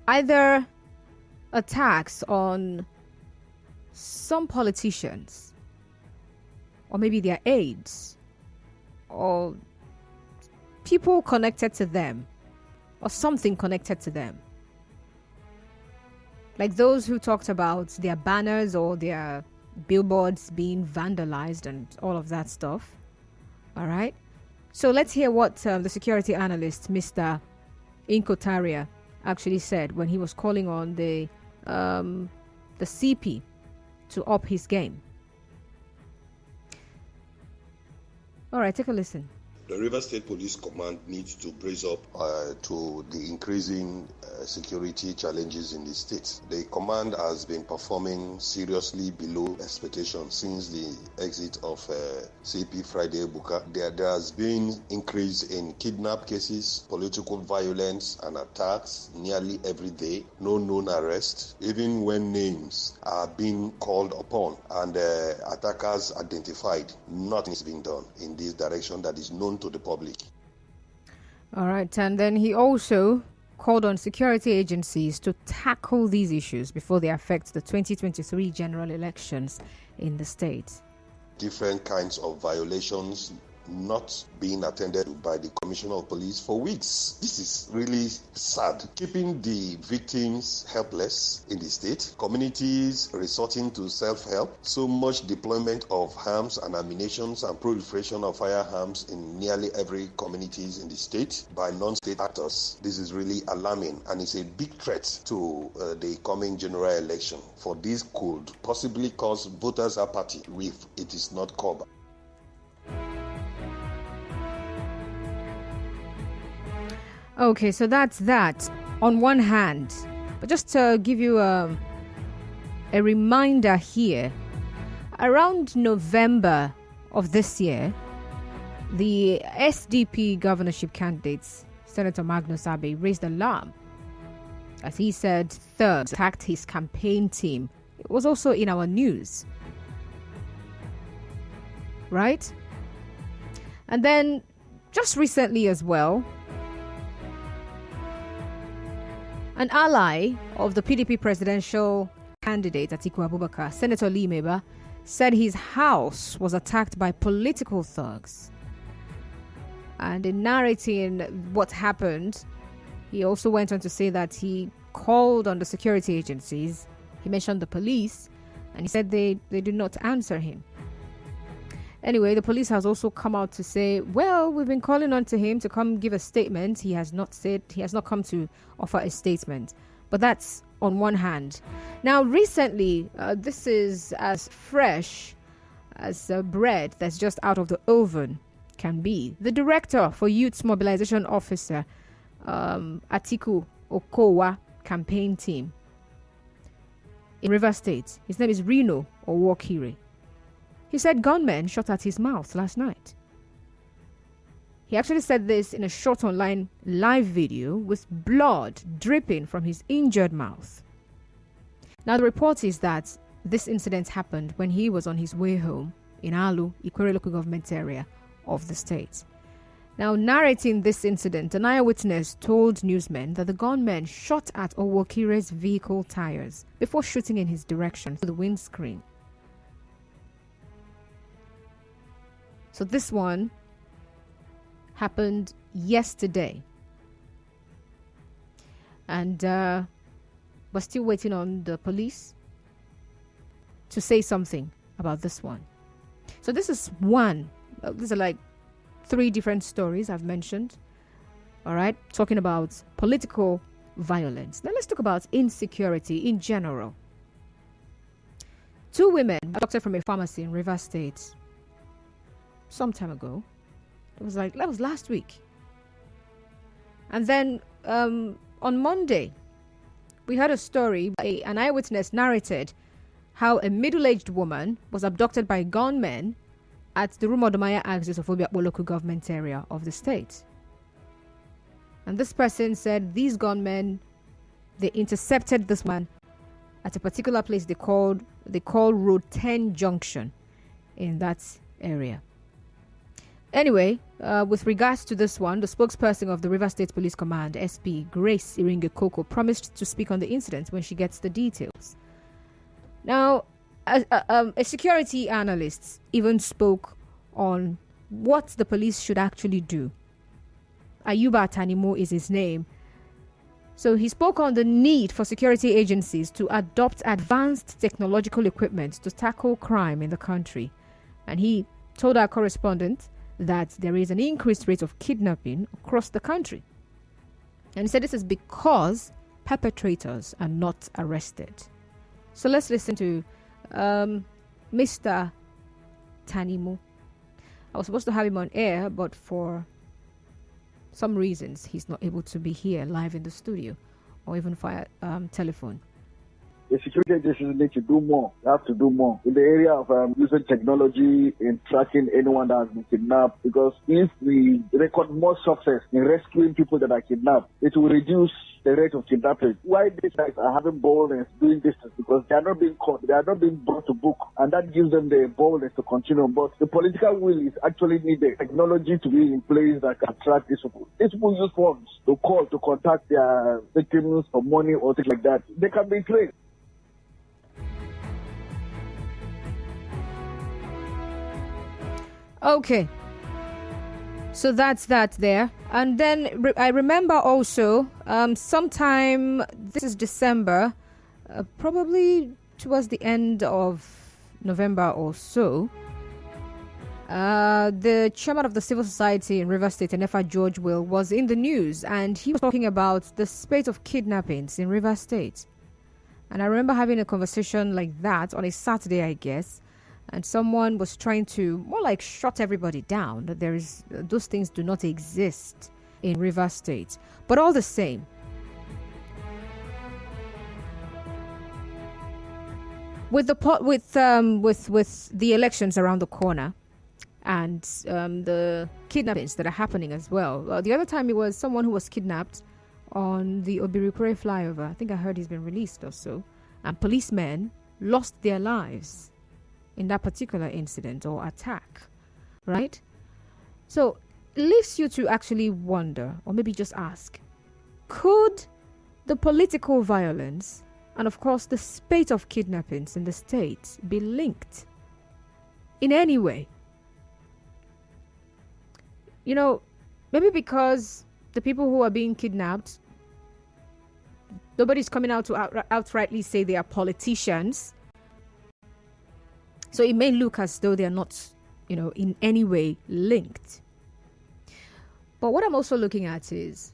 either attacks on some politicians, or maybe their aides, or people connected to them, or something connected to them. Like those who talked about their banners or their billboards being vandalized and all of that stuff. All right. So let's hear what the security analyst, Mr. Inkotaria, actually said when he was calling on the CP to up his game. All right, take a listen. The Rivers State Police Command needs to brace up to the increasing security challenges in the state. The command has been performing seriously below expectations since the exit of CP Friday Buka. There has been increase in kidnap cases, political violence and attacks nearly every day. No known arrests, even when names are being called upon and attackers identified. Nothing is being done in this direction that is known to the public. All right, and then he also called on security agencies to tackle these issues before they affect the 2023 general elections in the state. Different kinds of violations not being attended to by the Commissioner of Police for weeks. This is really sad. Keeping the victims helpless in the state, communities resorting to self-help, so much deployment of arms and ammunition and proliferation of firearms in nearly every communities in the state by non-state actors. This is really alarming and it's a big threat to the coming general election. For this could possibly cause voters apathy if it is not covered. Okay, so that's that on one hand. But just to give you a reminder here, around November of this year, the SDP governorship candidates, Senator Magnus Abe, raised alarm as he said thugs attacked his campaign team. It was also in our news, right? And then just recently as well, an ally of the PDP presidential candidate Atiku Abubakar, Senator Lee Meba, said his house was attacked by political thugs. And in narrating what happened, he also went on to say that he called on the security agencies. He mentioned the police, and he said they did not answer him. Anyway, the police has also come out to say, well, we've been calling on to him to come give a statement. He has not come to offer a statement. But that's on one hand. Now, recently, this is as fresh as bread that's just out of the oven can be. The director for Youth Mobilization Officer, Atiku Okowa campaign team in Rivers State, his name is Reno Owokire. He said gunmen shot at his mouth last night. He actually said this in a short online live video with blood dripping from his injured mouth. Now, the report is that this incident happened when he was on his way home in Alu, Ikwere local government area of the state. Now, narrating this incident, an eyewitness told newsmen that the gunmen shot at Owokire's vehicle tires before shooting in his direction through the windscreen. So this one happened yesterday. And we're still waiting on the police to say something about this one. So this is one. These are like 3 different stories I've mentioned. All right. Talking about political violence. Now let's talk about insecurity in general. 2 women abducted from a pharmacy in Rivers State some time ago. That was last week. And then on Monday, we heard a story. An eyewitness narrated how a middle-aged woman was abducted by gunmen at the Rumodomaya axis of Obiakpo local government area of the state. And this person said these gunmen, they intercepted this man at a particular place they call Road 10 Junction in that area. Anyway, with regards to this one, the spokesperson of the Rivers State Police Command, SP Grace Iringe Koko, promised to speak on the incident when she gets the details. Now, a security analyst even spoke on what the police should actually do. Ayuba Tanimo is his name. So he spoke on the need for security agencies to adopt advanced technological equipment to tackle crime in the country. And he told our correspondent that there is an increased rate of kidnapping across the country. And he said this is because perpetrators are not arrested. So let's listen to Mr. Tanimo. I was supposed to have him on air, but for some reasons, he's not able to be here live in the studio or even via telephone. The security agencies need to do more. They have to do more in the area of using technology in tracking anyone that has been kidnapped. Because if we record more success in rescuing people that are kidnapped, it will reduce the rate of kidnapping. Why these guys are having boldness doing this is because they are not being caught, they are not being brought to book, and that gives them the boldness to continue. But the political will is actually needed. Technology to be in place that can track these people. These people use phones to call, to contact their victims for money or things like that. They can be trained. Okay, so that's that there. And then I remember also sometime, this is December, probably towards the end of November or so, the chairman of the civil society in Rivers State, Nefa George Will, was in the news, and he was talking about the spate of kidnappings in Rivers State. And I remember having a conversation like that on a Saturday, I guess. And someone was trying to more like shut everybody down, that there is those things do not exist in Rivers State. But all the same, with the elections around the corner and the kidnappings that are happening as well. The other time it was someone who was kidnapped on the Obirikure flyover. I think I heard he's been released or so. And policemen lost their lives in that particular incident or attack, right? So it leaves you to actually wonder, or maybe just ask, could the political violence and of course the spate of kidnappings in the state be linked in any way? You know, maybe because the people who are being kidnapped, nobody's coming out to outrightly say they are politicians. So it may look as though they are not, in any way linked. But what I'm also looking at is,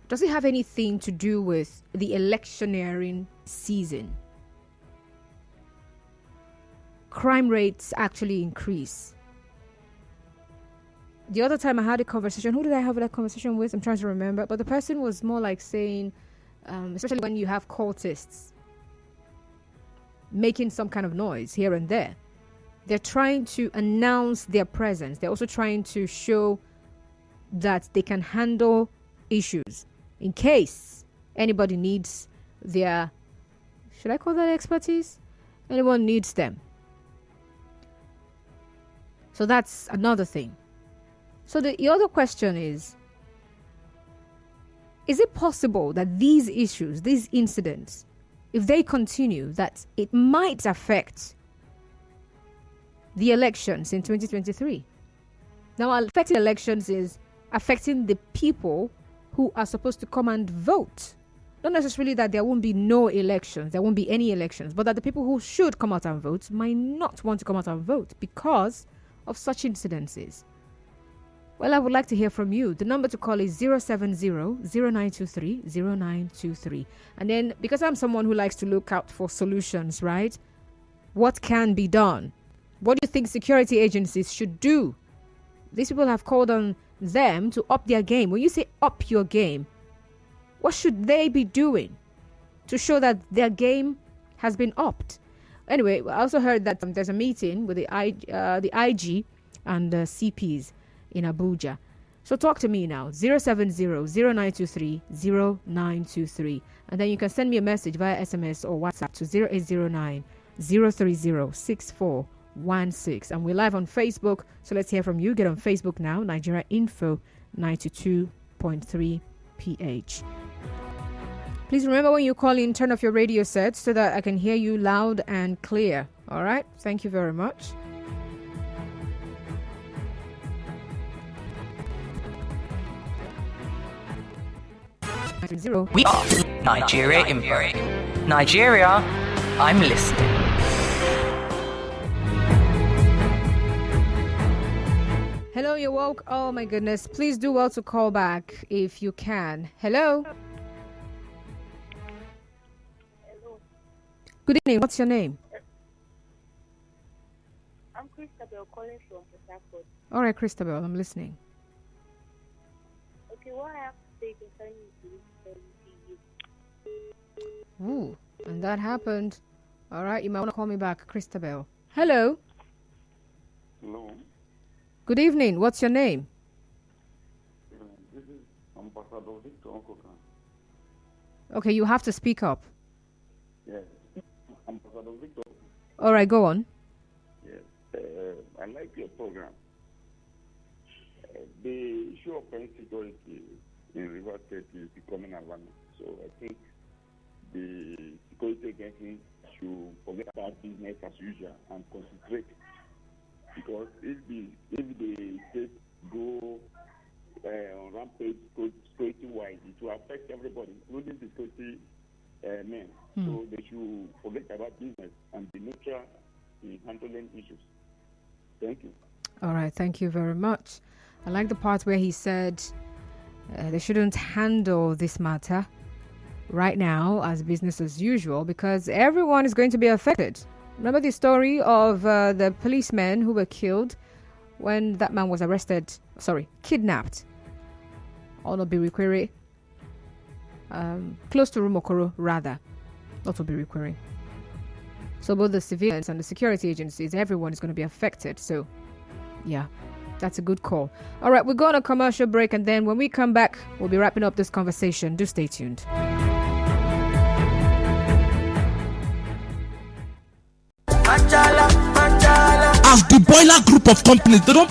does it have anything to do with the electioneering season? Crime rates actually increase. The other time I had a conversation, who did I have that conversation with? I'm trying to remember. But the person was more like saying, especially when you have cultists making some kind of noise here and there, they're trying to announce their presence. They're also trying to show that they can handle issues in case anybody needs their, should I call that expertise? Anyone needs them. So that's another thing. So the other question is it possible that these issues, these incidents, if they continue, that it might affect the elections in 2023? Now, affecting elections is affecting the people who are supposed to come and vote. Not necessarily that there won't be no elections, there won't be any elections, but that the people who should come out and vote might not want to come out and vote because of such incidences. Well, I would like to hear from you. The number to call is 070-0923-0923. And then, because I'm someone who likes to look out for solutions, right? What can be done? What do you think security agencies should do? These people have called on them to up their game. When you say up your game, what should they be doing to show that their game has been upped? Anyway, I also heard that there's a meeting with the IG and the CPs in Abuja. So talk to me now, 070-0923-0923. And then you can send me a message via SMS or WhatsApp to 0809-030-64 And we're live on Facebook, so let's hear from you. Get on Facebook now, Nigeria Info 92.3 PH. Please remember, when you call in, turn off your radio set so that I can hear you loud and clear. All right? Thank you very much. We are Nigeria Info. Nigeria, I'm listening. Hello, you're woke. Oh my goodness. Please do well to call back if you can. Hello. Hello. Good evening. What's your name? I'm Christabel calling from Port Harcourt. All right, Christabel, I'm listening. Okay, what I have to say concerning this Ooh, and that happened. All right, you might want to call me back, Christabel. Hello. Hello. Good evening. What's your name? This is Ambassador Victor Onkokan. Okay, you have to speak up. Yes. Ambassador Victor. All right, go on. Yes. I like your program. The issue of insecurity in River State is becoming alarming. So I think the security agencies should forget about business as usual and concentrate. Because if the state go on rampage security-wise, it will affect everybody, including the security men. So they should forget about business and be neutral in handling issues. Thank you. All right, thank you very much. I like the part where he said they shouldn't handle this matter right now as business as usual because everyone is going to be affected. Remember the story of the policemen who were killed when that man was kidnapped on Obirikwere, close to Rumokoro, rather, not Obirikwere. So both the civilians and the security agencies, everyone is going to be affected. So, yeah, that's a good call. All right, we're going on a commercial break, and then when we come back, we'll be wrapping up this conversation. Do stay tuned. As the Boiler Group of companies, they don't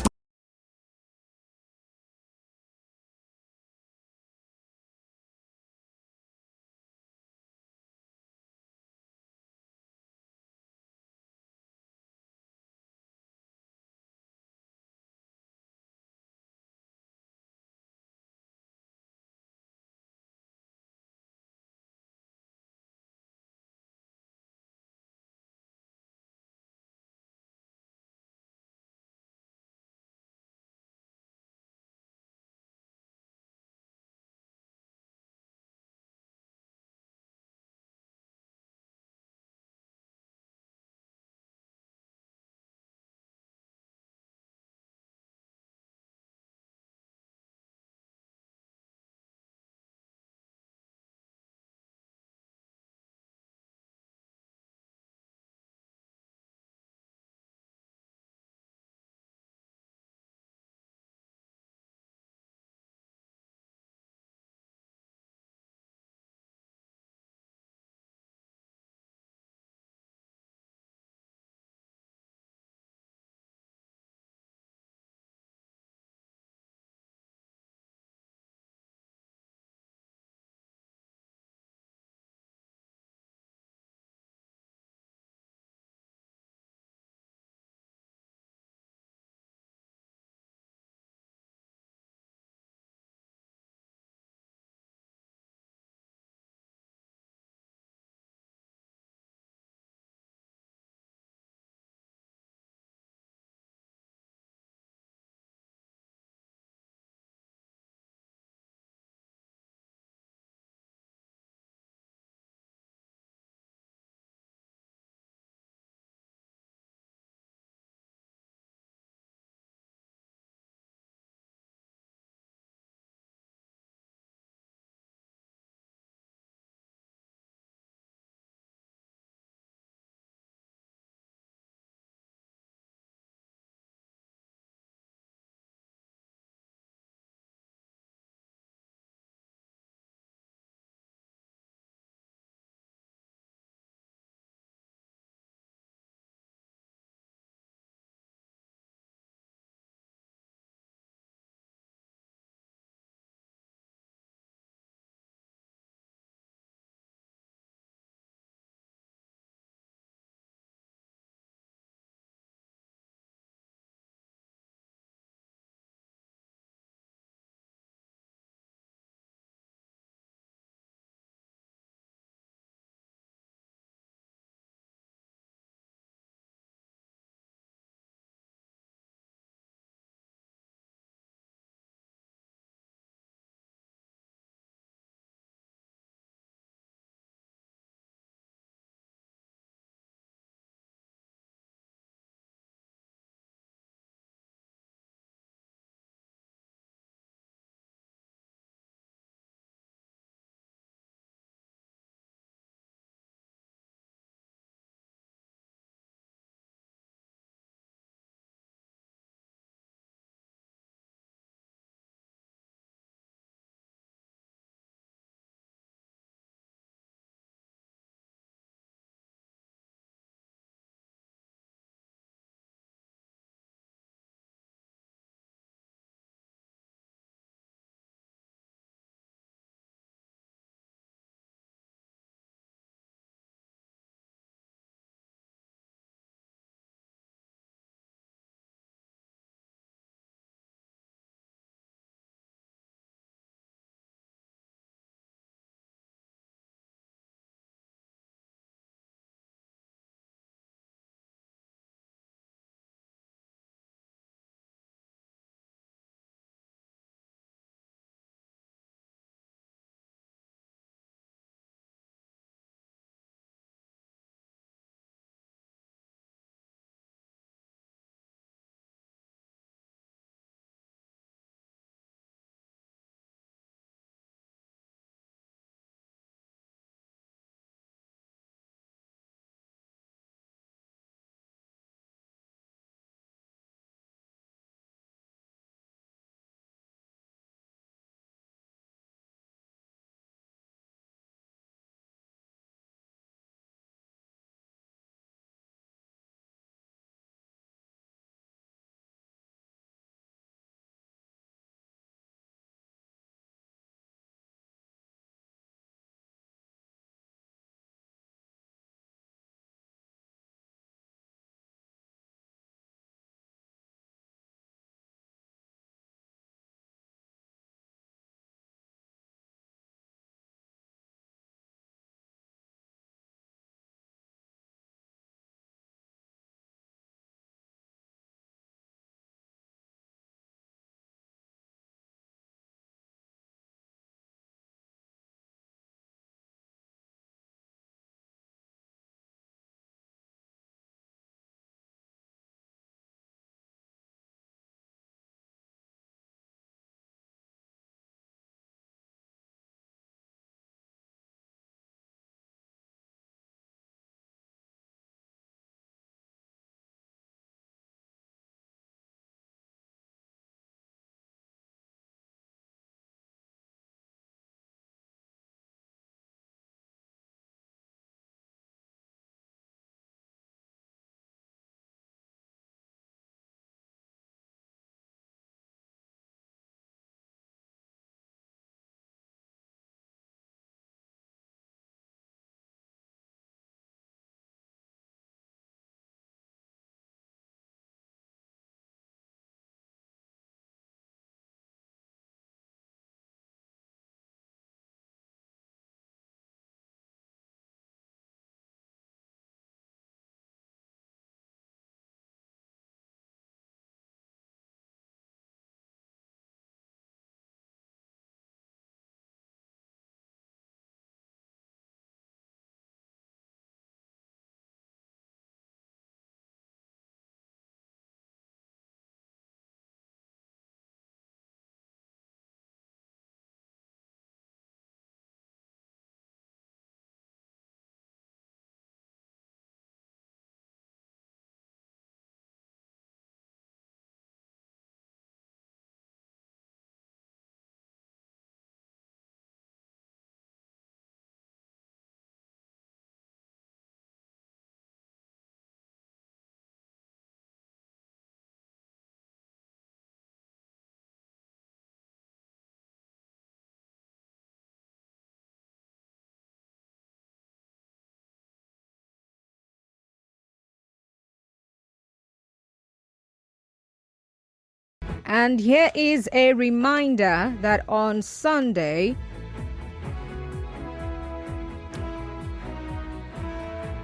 And here is a reminder that on Sunday,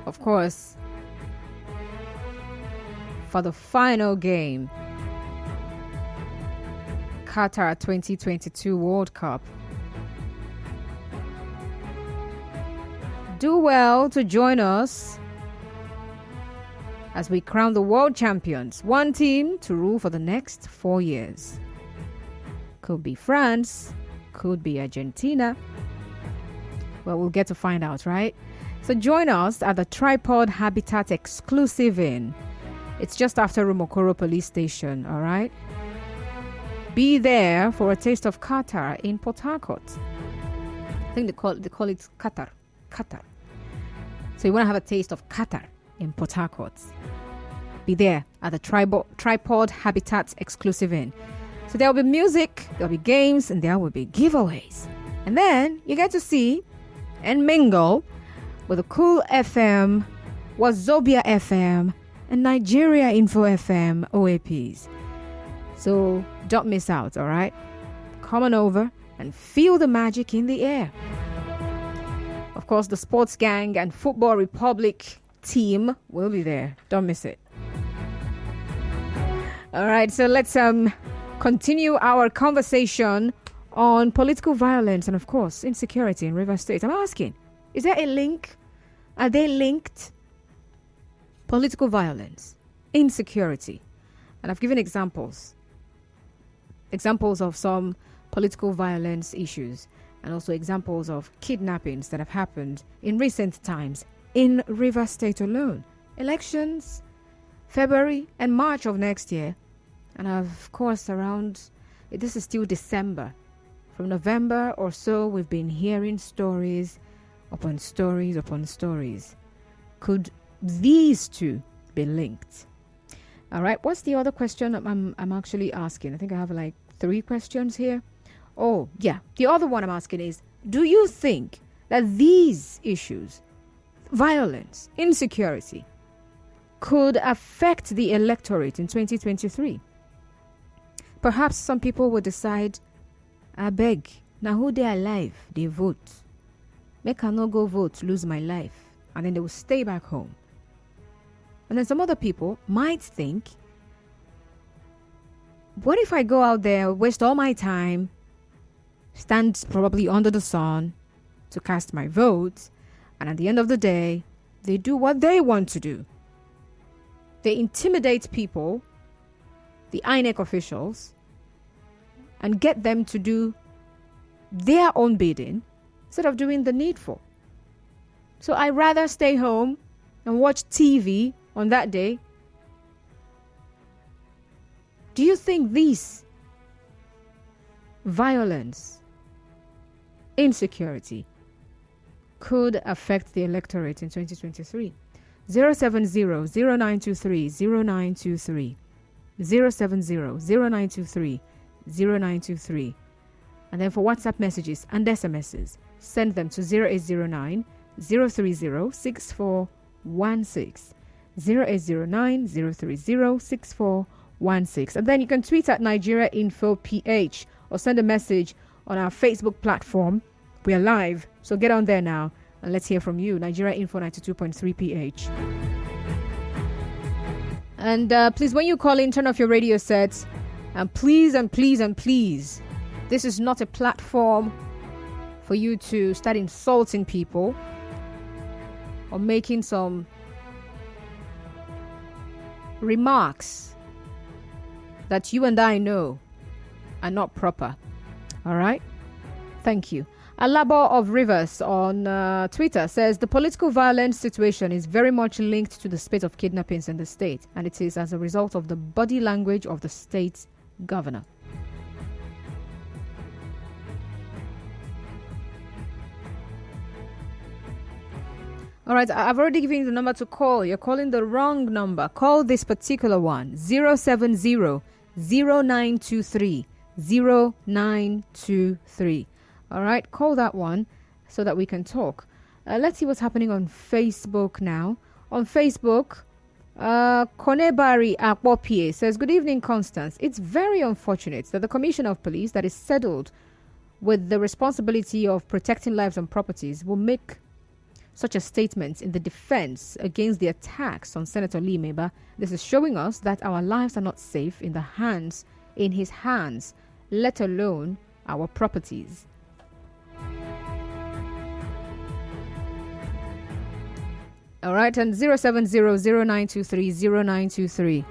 of course, for the final game, Qatar 2022 World Cup, do well to join us as we crown the world champions. One team to rule for the next 4 years. Could be France, could be Argentina. Well, we'll get to find out, right? So join us at the Tripod Habitat Exclusive Inn. It's just after Rumokoro Police Station, all right? Be there for a taste of Qatar in Port Harcourt. I think they call it Qatar. Qatar. So you want to have a taste of Qatar in Port Harcourt. Be there at the Tripod Habitat Exclusive Inn. So there will be music, there will be games, and there will be giveaways. And then you get to see and mingle with a Cool FM, Wazobia FM, and Nigeria Info FM OAPs. So don't miss out, all right? Come on over and feel the magic in the air. Of course, the Sports Gang and Football Republic team will be there. Don't miss it. All right, so let's continue our conversation on political violence and, of course, insecurity in Rivers State. I'm asking, is there a link? Are they linked? Political violence, insecurity. And I've given examples of some political violence issues and also examples of kidnappings that have happened in recent times in Rivers State alone. Elections, February and March of next year. And of course, this is still December. From November or so, we've been hearing stories upon stories upon stories. Could these two be linked? All right, what's the other question I'm actually asking? I think I have like 3 questions here. Oh, yeah. The other one I'm asking is, do you think that these issues, violence, insecurity, could affect the electorate in 2023? Perhaps some people will decide, I beg, now who they alive, they vote. Make I not go vote, lose my life. And then they will stay back home. And then some other people might think, what if I go out there, waste all my time, stand probably under the sun to cast my vote, and at the end of the day, they do what they want to do. They intimidate people, the INEC officials, and get them to do their own bidding instead of doing the needful. So I rather stay home and watch TV on that day. Do you think this violence, insecurity could affect the electorate in 2023? 070-0923-0923. 070-0923-0923. And then for WhatsApp messages and SMSs, send them to 0809 030 6416. 0809 030 6416. And then you can tweet at Nigeria Info PH or send a message on our Facebook platform. We are live, so get on there now and let's hear from you. Nigeria Info 92.3 PH. And please, when you call in, turn off your radio sets. And please, this is not a platform for you to start insulting people or making some remarks that you and I know are not proper. All right? Thank you. Alabo of Rivers on Twitter says the political violence situation is very much linked to the spate of kidnappings in the state, and it is as a result of the body language of the state's governor. All right, I've already given you the number to call. You're calling the wrong number. Call this particular one, 070-0923. 0923. All right, call that one so that we can talk. Let's see what's happening on Facebook now. On Facebook, Konebari Akpopie says, good evening, Constance. It's very unfortunate that the Commissioner of Police that is settled with the responsibility of protecting lives and properties will make such a statement in the defense against the attacks on Senator Limeba. This is showing us that our lives are not safe in his hands, let alone our properties. All right, and 07009230923.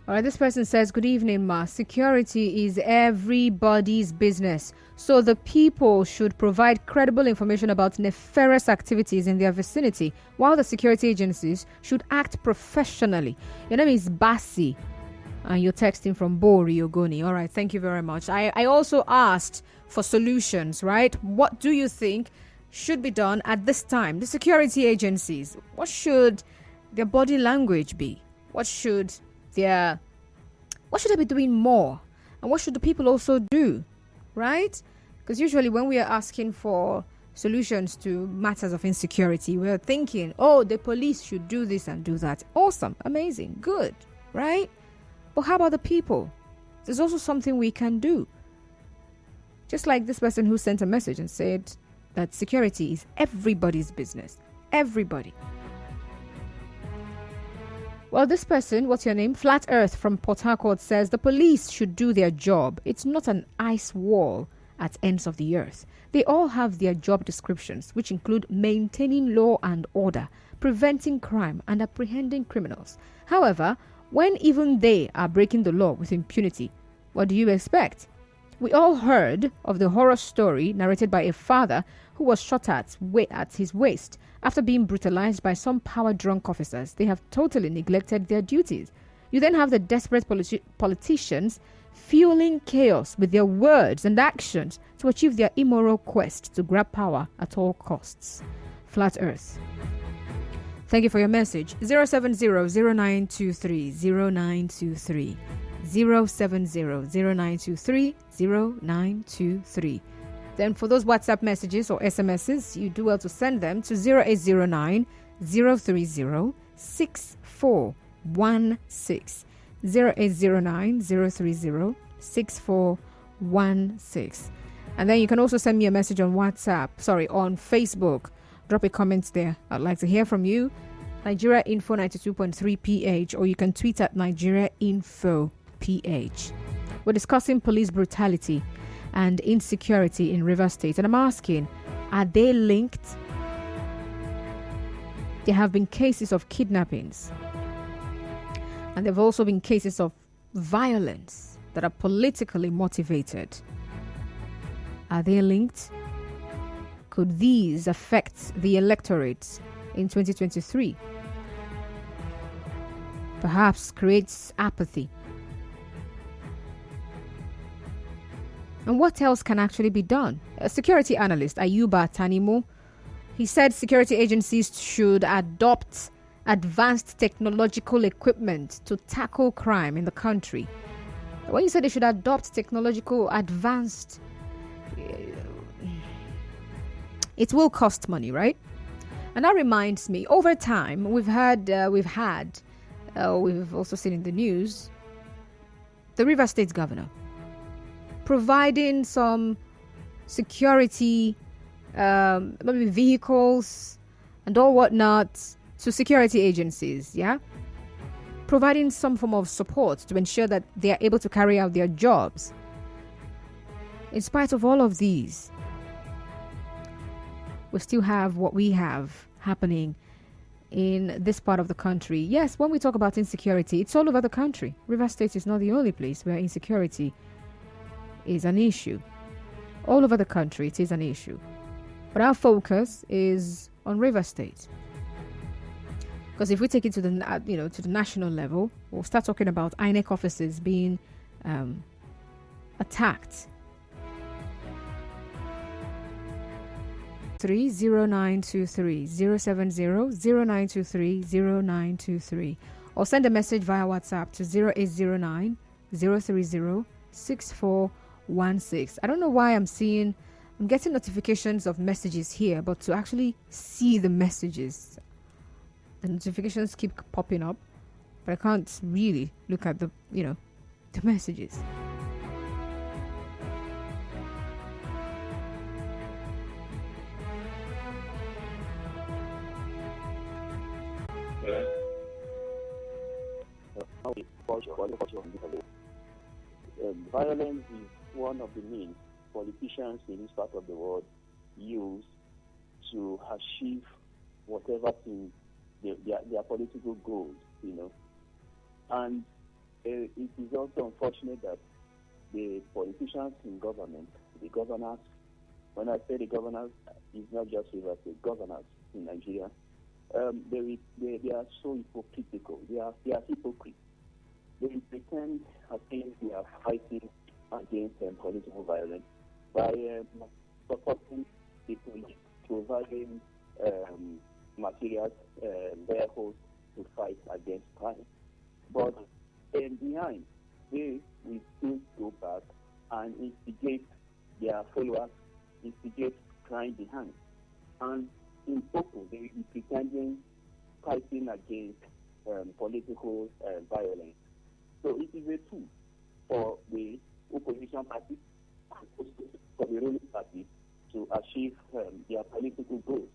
All right, this person says, good evening, Ma. Security is everybody's business. So the people should provide credible information about nefarious activities in their vicinity, while the security agencies should act professionally. Your name is Basi, and you're texting from Bori Ogoni. All right, thank you very much. I also asked for solutions, right? What do you think should be done at this time? The security agencies, what should their body language be? What should they be doing more? And what should the people also do? Right? Because usually when we are asking for solutions to matters of insecurity, we're thinking, oh, the police should do this and do that. Awesome, amazing, good, right? But how about the people? There's also something we can do. Just like this person who sent a message and said that security is everybody's business. Everybody. Well, this person, what's your name? Flat Earth from Port Harcourt says the police should do their job. It's not an ice wall at ends of the earth. They all have their job descriptions, which include maintaining law and order, preventing crime, and apprehending criminals. However, when even they are breaking the law with impunity, what do you expect? We all heard of the horror story narrated by a father who was shot at his waist after being brutalized by some power-drunk officers. They have totally neglected their duties. You then have the desperate politicians fueling chaos with their words and actions to achieve their immoral quest to grab power at all costs. Flat Earth. Thank you for your message. 070-0923-0923. 070-0923-0923. Then for those WhatsApp messages or SMSs, you do well to send them to 0809 030 6416. 0809 030 6416. And then you can also send me a message on on Facebook. Drop a comment there. I'd like to hear from you. Nigeria Info 92.3 PH, or you can tweet at Nigeria Info PH. We're discussing police brutality and insecurity in Rivers State, and I'm asking, are they linked? There have been cases of kidnappings, and there have also been cases of violence that are politically motivated. Are they linked? Could these affect the electorate in 2023? Perhaps creates apathy. And what else can actually be done? A security analyst, Ayuba Tanimu, he said security agencies should adopt advanced technological equipment to tackle crime in the country. When you say they should adopt advanced, it will cost money, right? And that reminds me, over time, we've also seen in the news, the Rivers State governor providing some security, maybe vehicles and all whatnot to security agencies, yeah? Providing some form of support to ensure that they are able to carry out their jobs. In spite of all of these, we still have what we have happening in this part of the country. Yes, when we talk about insecurity, it's all over the country. Rivers State is not the only place where insecurity is an issue. All over the country, it is an issue. But our focus is on Rivers State. Because if we take it to the national level, we'll start talking about INEC offices being attacked. 0923 070 0923 0923, or send a message via WhatsApp to 0809 030 6416. I don't know why I'm getting notifications of messages here, but to actually see the messages, the notifications keep popping up, but I can't really look at the messages. Violence is one of the means politicians in this part of the world use to achieve whatever thing their political goals, And it is also unfortunate that the politicians in government, the governors, when I say the governors, it's not just Rivers State, governors in Nigeria, they are so hypocritical. They are hypocrites. They pretend as if they are fighting against political violence by supporting the police, providing materials, vehicles to fight against crime. But behind, they will still go back and instigate their followers, instigate crime behind. And in total, they will be pretending fighting against political violence. So it is a tool for the opposition party and also for the ruling party to achieve their political goals.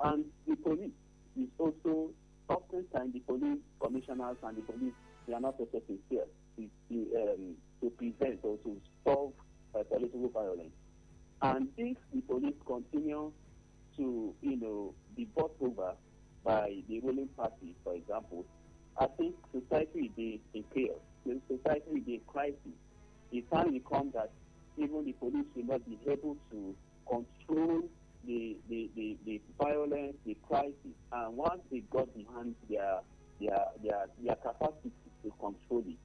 And the police is also, oftentimes the police commissioners and the police, they are not also sincere to prevent or to solve political violence. And if the police continue to, be bought over by the ruling party, for example, I think society will be in chaos. The society will be in crisis. The time will come that even the police will not be able to control the violence, the crisis. And once they got behind their capacity to control it,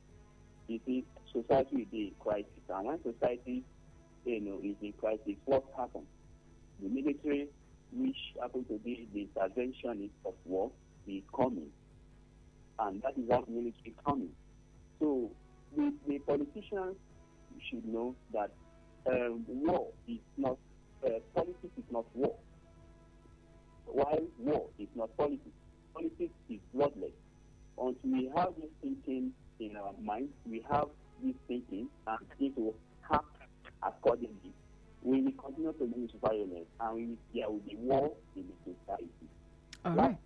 you see, society will be in crisis. And when society, is in crisis, what happens? The military, which happens to be the interventionist of war, is coming. And that is how the military is coming. So the politicians should know that war is not, politics is not war. While war is not politics, politics is bloodless. Until we have this thinking in our minds, we have this thinking and begin to act accordingly, we will continue to use violence and there will be war in the society. All right.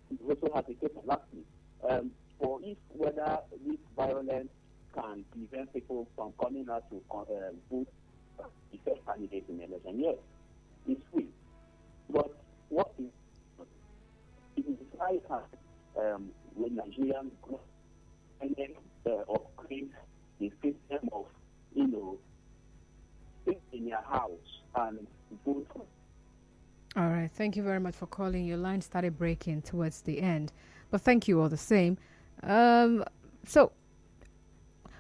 We also have a case of lastly, for if whether this violence can prevent people from coming out to vote the first candidate in the election. Yes, it's free. But what is it is high time when Nigerians upgrade the system of sit in your house and vote. All right. Thank you very much for calling. Your line started breaking towards the end, but thank you all the same. So,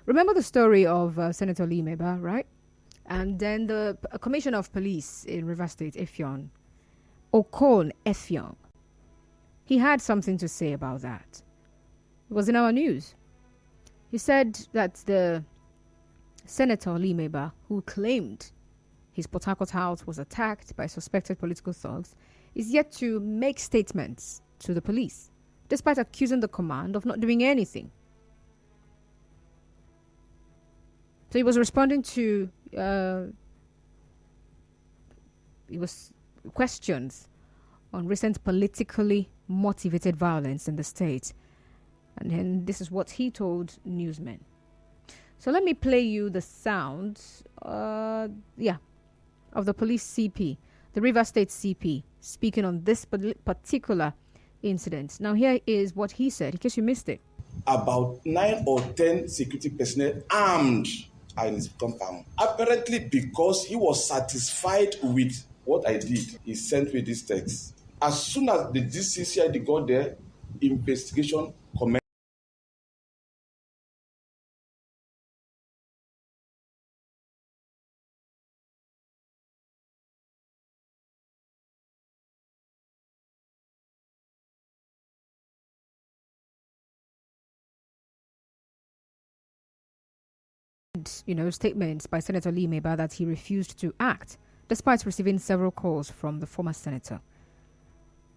remember the story of Senator Lee Meba, right? And then the Commissioner of Police in Rivers State, Effiong, Okon Effiong, he had something to say about that. It was in our news. He said that the Senator Lee Meba, who claimed his Port Harcourt house was attacked by suspected political thugs, is yet to make statements to the police, despite accusing the command of not doing anything. So he was responding to questions on recent politically motivated violence in the state. And then this is what he told newsmen. So let me play you the sound, of the police CP, the Rivers State CP, speaking on this particular incident. Now here is what he said, in case you missed it. About 9 or 10 security personnel armed are in his compound. Apparently, because he was satisfied with what I did, he sent me this text. As soon as the DCCID got there, investigation commenced. statements by Senator Lee Meba that he refused to act, despite receiving several calls from the former senator.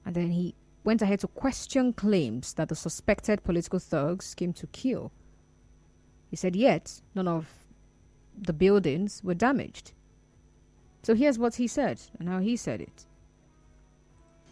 And then he went ahead to question claims that the suspected political thugs came to kill. He said yet none of the buildings were damaged. So here's what he said and how he said it.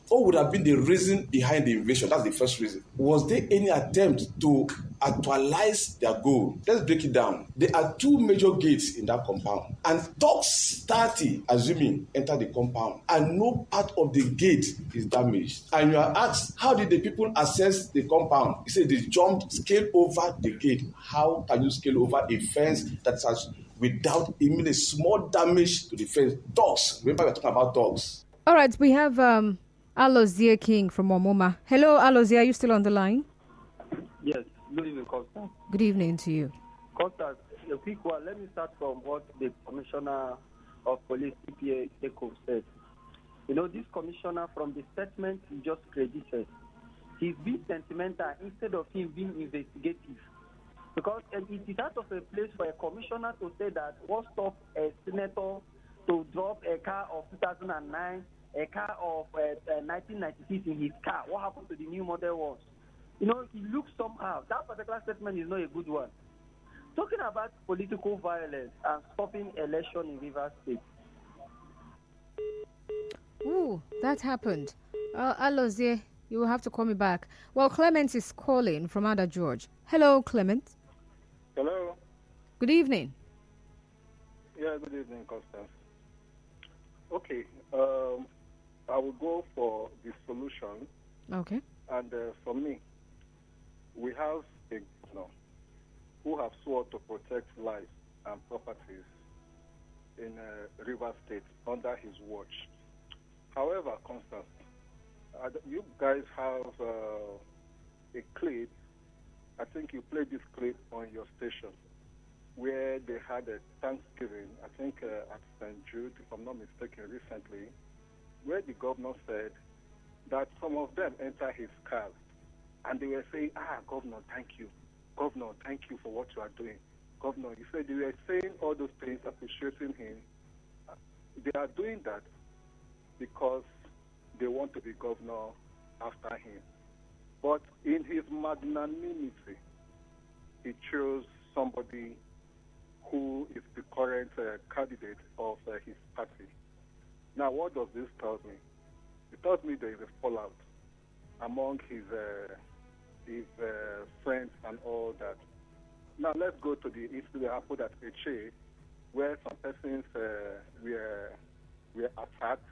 What would have been the reason behind the invasion? That's the first reason. Was there any attempt to actualize their goal? Let's break it down. There are two major gates in that compound. And thugs 30, assuming, enter the compound. And no part of the gate is damaged. And you are asked, how did the people access the compound? He said they jumped, scaled over the gate. How can you scale over a fence that has, without even a small damage to the fence? Dogs. Remember we're talking about dogs. All right, we have Alozie King from Omoma. Hello, Alozie, are you still on the line? Yes, good evening, Costa. Good evening to you. Costa, a quick one. Let me start from what the Commissioner of Police, CPA Eko, said. This commissioner, from the statement he just credited, he's being sentimental instead of him being investigative. Because it is out of a place for a commissioner to say that what stopped a senator to drop a car of 2009, a car of 1996 in his car. What happened to the new model was? He looks somehow. That particular statement is not a good one. Talking about political violence and stopping election in Rivers State. Ooh, that happened. Alozie, you will have to call me back. Well, Clement is calling from Ada George. Hello, Clement. Hello. Good evening. Yeah, good evening, Constance. Okay, I will go for the solution. Okay. And for me, we have a governor who have sworn to protect lives and properties in River State under his watch. However, Constance, you guys have a clip. I think you played this clip on your station where they had a Thanksgiving, I think at St. Jude, if I'm not mistaken, recently, where the governor said that some of them enter his cars and they were saying, Governor, thank you. Governor, thank you for what you are doing. Governor, he said they were saying all those things, appreciating him. They are doing that because they want to be governor after him. But in his magnanimity, he chose somebody who is the current candidate of his party. Now, what does this tell me? It tells me there is a fallout among his friends and all that. Now, let's go to the incident that happened at Eche, where some persons were attacked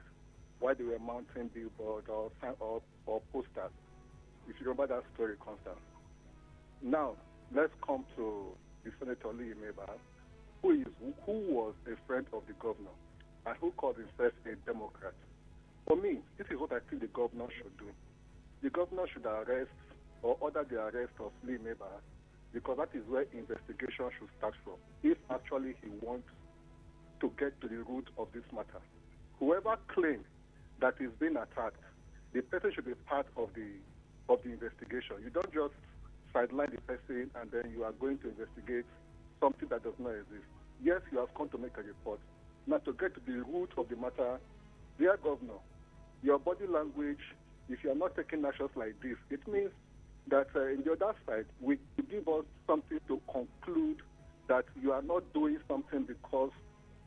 while they were mounting billboards or posters. If you remember that story, Constance. Now, let's come to the Senator Lee Meba, who was a friend of the governor and who called himself a Democrat. For me, this is what I think the governor should do. The governor should arrest or order the arrest of Lee Meba, because that is where investigation should start from, if actually he wants to get to the root of this matter. Whoever claims that is being attacked, the person should be part of the investigation. You don't just sideline the person and then you are going to investigate something that does not exist. Yes, you have come to make a report. Now, to get to the root of the matter, dear Governor, your body language, if you are not taking actions like this, it means that in the other side, you give us something to conclude that you are not doing something because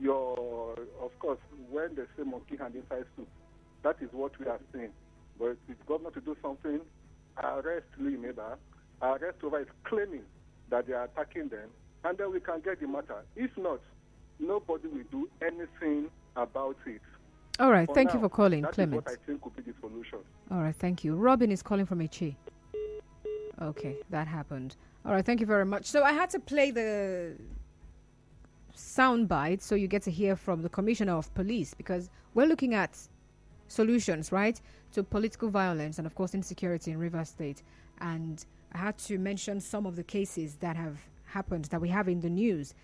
of course, when they say monkey hand inside soup, that is what we are saying. But if the governor to do something, arrest Lee Meba, arrest whoever is claiming that they are attacking them, and then we can get the matter. If not, nobody will do anything about it. All right, thank you for calling, that Clement. That is what I think could be the solution. All right, thank you. Robin is calling from Eche. Okay, that happened. All right, thank you very much. So I had to play the soundbite so you get to hear from the Commissioner of Police, because we're looking at solutions, right, to political violence and, of course, insecurity in Rivers State. And I had to mention some of the cases that have happened that we have in the news.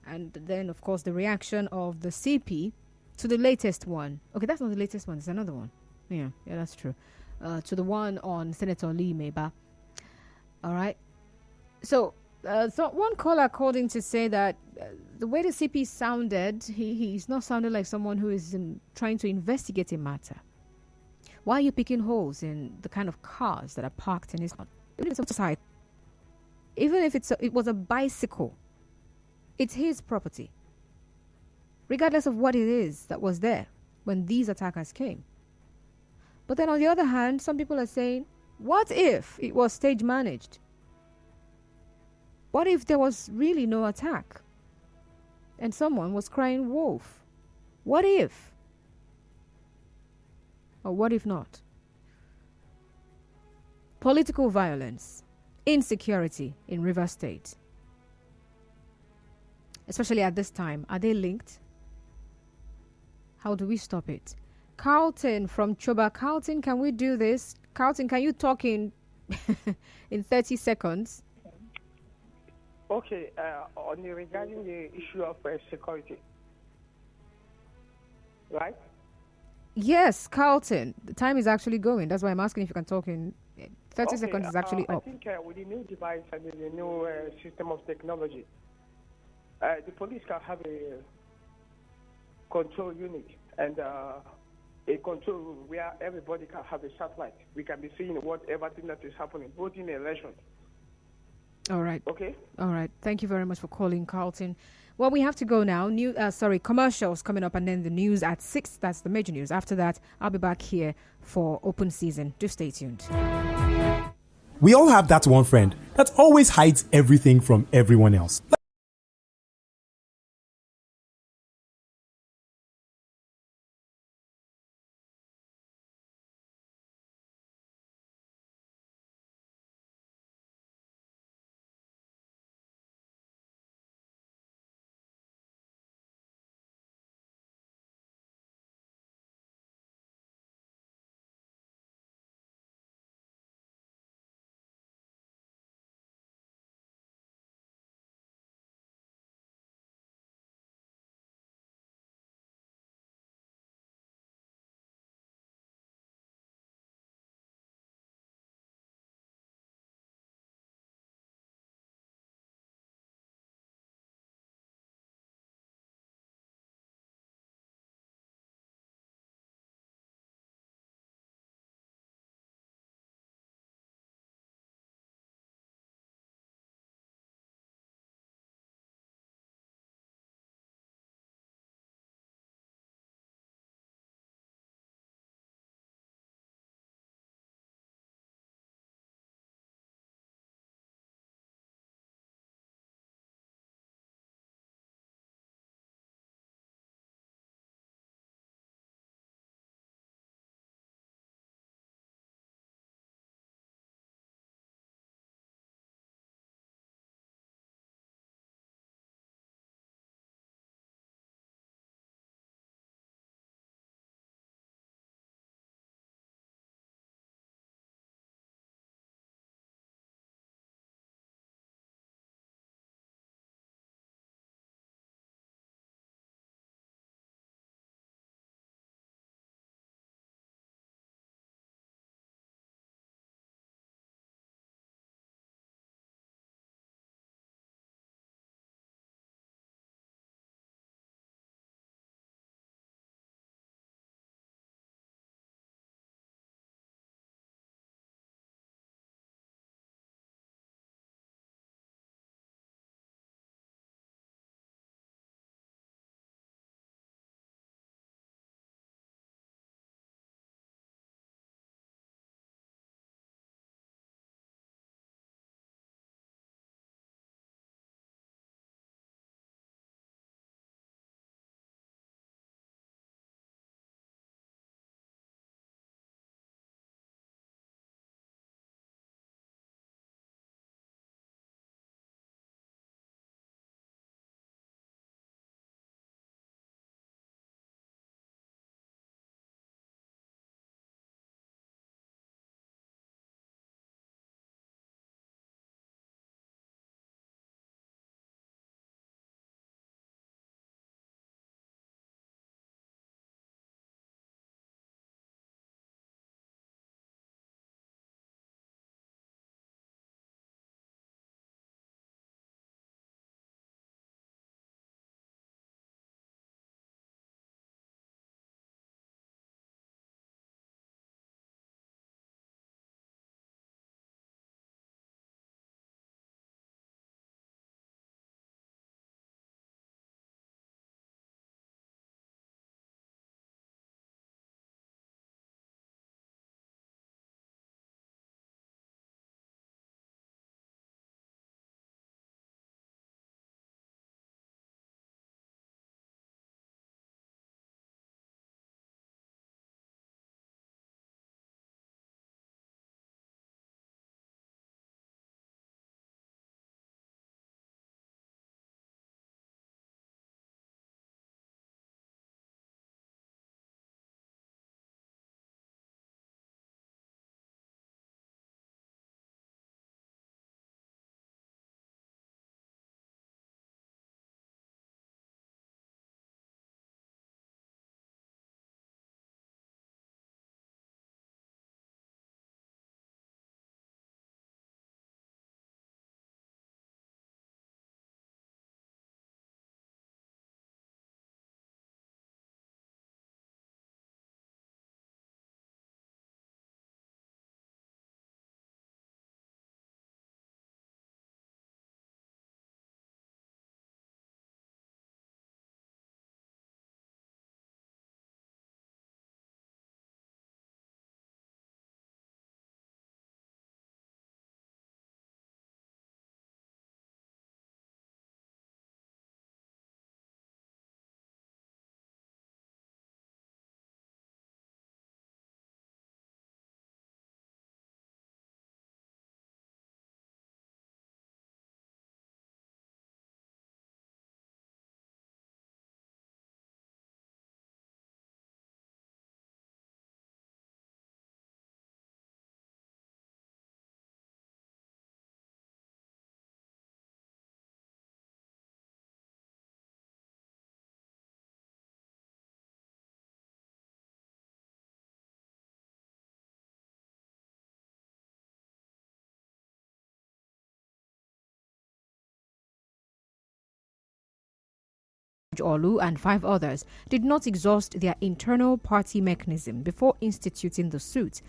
And then, of course, the reaction of the CP to the latest one. Okay, that's not the latest one. It's another one. Yeah, that's true. To the one on Senator Lee Meba. All right. So So one caller called in to say that the way the CP sounded, he's not sounding like someone who is trying to investigate a matter. Why are you picking holes in the kind of cars that are parked in his house? Even if it was a bicycle, it's his property, regardless of what it is that was there when these attackers came. But then on the other hand, some people are saying, what if it was stage managed? What if there was really no attack and someone was crying wolf? What if? Or what if not? Political violence, insecurity in Rivers State, especially at this time, are they linked? How do we stop it? Carlton from Choba. Carlton, can we do this? Carlton, can you talk in in 30 seconds? Okay, regarding the issue of security, right? Yes, Carlton. The time is actually going. That's why I'm asking if you can talk in 30 seconds is actually up. I think with the new device and the new system of technology, the police can have a control unit and a control room where everybody can have a satellite. We can be seeing everything that is happening, both in elections. All right. Okay. All right. Thank you very much for calling, Carlton. Well, we have to go now. Commercials coming up and then the news at 6. That's the major news. After that, I'll be back here for open season. Do stay tuned. We all have that one friend that always hides everything from everyone else. Olu and 5 others did not exhaust their internal party mechanism before instituting the suit.